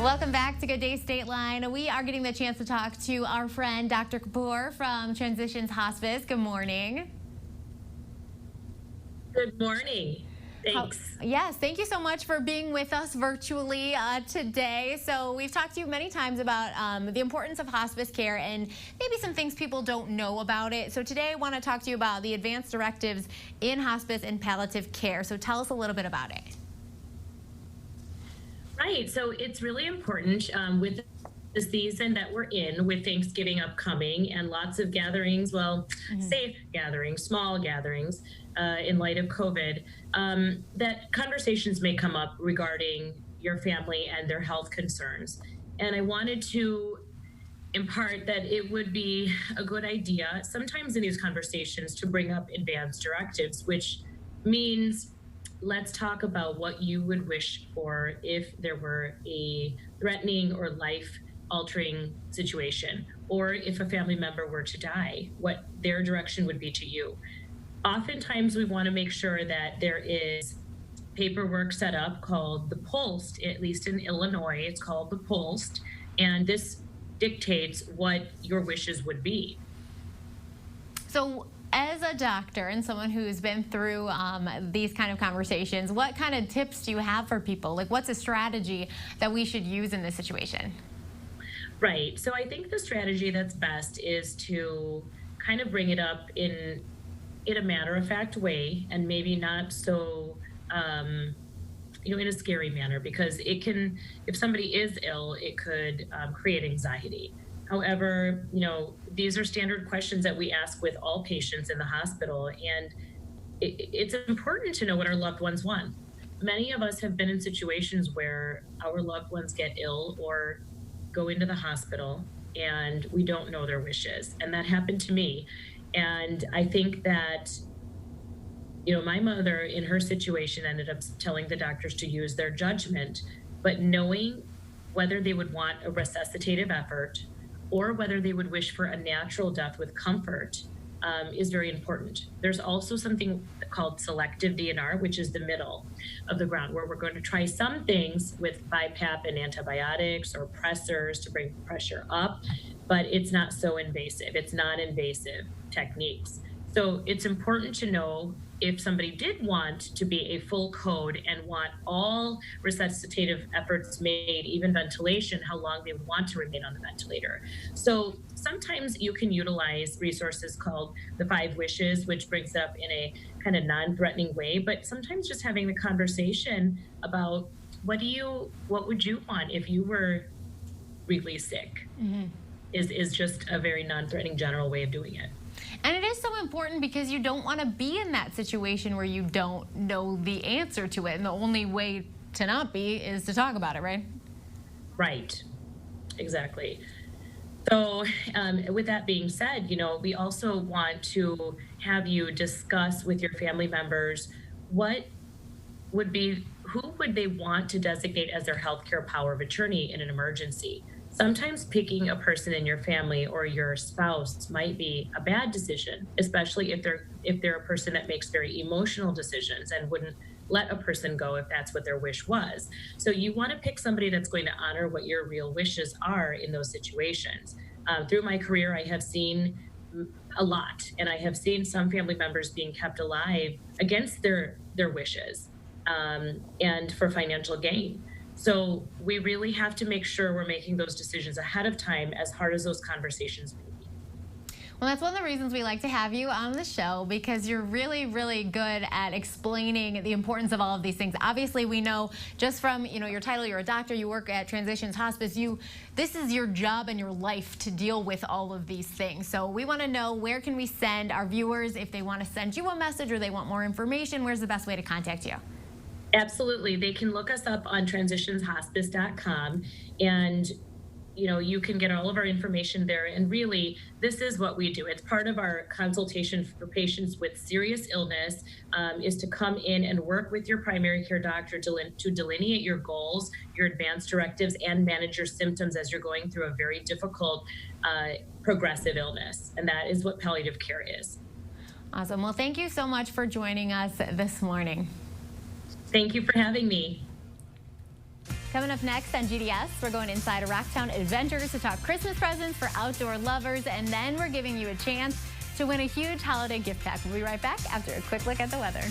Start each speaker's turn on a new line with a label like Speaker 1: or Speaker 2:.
Speaker 1: Welcome back to Good Day Stateline. We are getting the chance to talk to our friend Dr. Kapoor from Transitions Hospice. Good morning.
Speaker 2: Good morning. Thanks.
Speaker 1: Yes, thank you so much for being with us virtually today. So we've talked to you many times about the importance of hospice care and maybe some things people don't know about it. So today I want to talk to you about the advanced directives in hospice and palliative care. So tell us a little bit about it.
Speaker 2: Right. So it's really important with the season that we're in, with Thanksgiving upcoming and lots of gatherings, safe gatherings, small gatherings in light of COVID, that conversations may come up regarding your family and their health concerns. And I wanted to impart that it would be a good idea sometimes in these conversations to bring up advanced directives, which means let's talk about what you would wish for if there were a threatening or life-altering situation, or if a family member were to die, what their direction would be to you. Oftentimes, we want to make sure that there is paperwork set up called the POLST, at least in Illinois, it's called the POLST, and this dictates what your wishes would be.
Speaker 1: So, as a doctor and someone who's been through these kind of conversations, what kind of tips do you have for people? Like, what's a strategy that we should use in this situation?
Speaker 2: Right. So I think the strategy that's best is to kind of bring it up in a matter-of-fact way, and maybe not so, in a scary manner, because it can, if somebody is ill, it could create anxiety. However, these are standard questions that we ask with all patients in the hospital, and it's important to know what our loved ones want. Many of us have been in situations where our loved ones get ill or go into the hospital, and we don't know their wishes. And that happened to me. And I think that, my mother in her situation ended up telling the doctors to use their judgment, but knowing whether they would want a resuscitative effort or whether they would wish for a natural death with comfort is very important. There's also something called selective DNR, which is the middle of the ground, where we're going to try some things with BiPAP and antibiotics or pressors to bring pressure up, but it's not so invasive. It's non-invasive techniques. So it's important to know if somebody did want to be a full code and want all resuscitative efforts made, even ventilation, how long they would want to remain on the ventilator. So sometimes you can utilize resources called the 5 wishes, which brings up in a kind of non-threatening way, but sometimes just having the conversation about what would you want if you were really sick is just a very non-threatening general way of doing it.
Speaker 1: And it is so important because you don't want to be in that situation where you don't know the answer to it. And the only way to not be is to talk about it, right?
Speaker 2: Right. Exactly. So with that being said, we also want to have you discuss with your family members who would they want to designate as their healthcare power of attorney in an emergency. Sometimes picking a person in your family or your spouse might be a bad decision, especially if they're a person that makes very emotional decisions and wouldn't let a person go if that's what their wish was. So you want to pick somebody that's going to honor what your real wishes are in those situations. Through my career, I have seen a lot, and I have seen some family members being kept alive against their wishes and for financial gain. So we really have to make sure we're making those decisions ahead of time, as hard as those conversations may be.
Speaker 1: Well, that's one of the reasons we like to have you on the show, because you're really, really good at explaining the importance of all of these things. Obviously, we know just from your title, you're a doctor, you work at Transitions Hospice. This is your job and your life to deal with all of these things. So we want to know, where can we send our viewers if they want to send you a message or they want more information? Where's the best way to contact you?
Speaker 2: Absolutely. They can look us up on transitionshospice.com, and you can get all of our information there. And really, this is what we do. It's part of our consultation for patients with serious illness, is to come in and work with your primary care doctor to delineate your goals, your advanced directives, and manage your symptoms as you're going through a very difficult progressive illness. And that is what palliative care is.
Speaker 1: Awesome. Well, thank you so much for joining us this morning.
Speaker 2: Thank you for having me.
Speaker 1: Coming up next on GDS, we're going inside a Rocktown Adventures to talk Christmas presents for outdoor lovers, and then we're giving you a chance to win a huge holiday gift pack. We'll be right back after a quick look at the weather.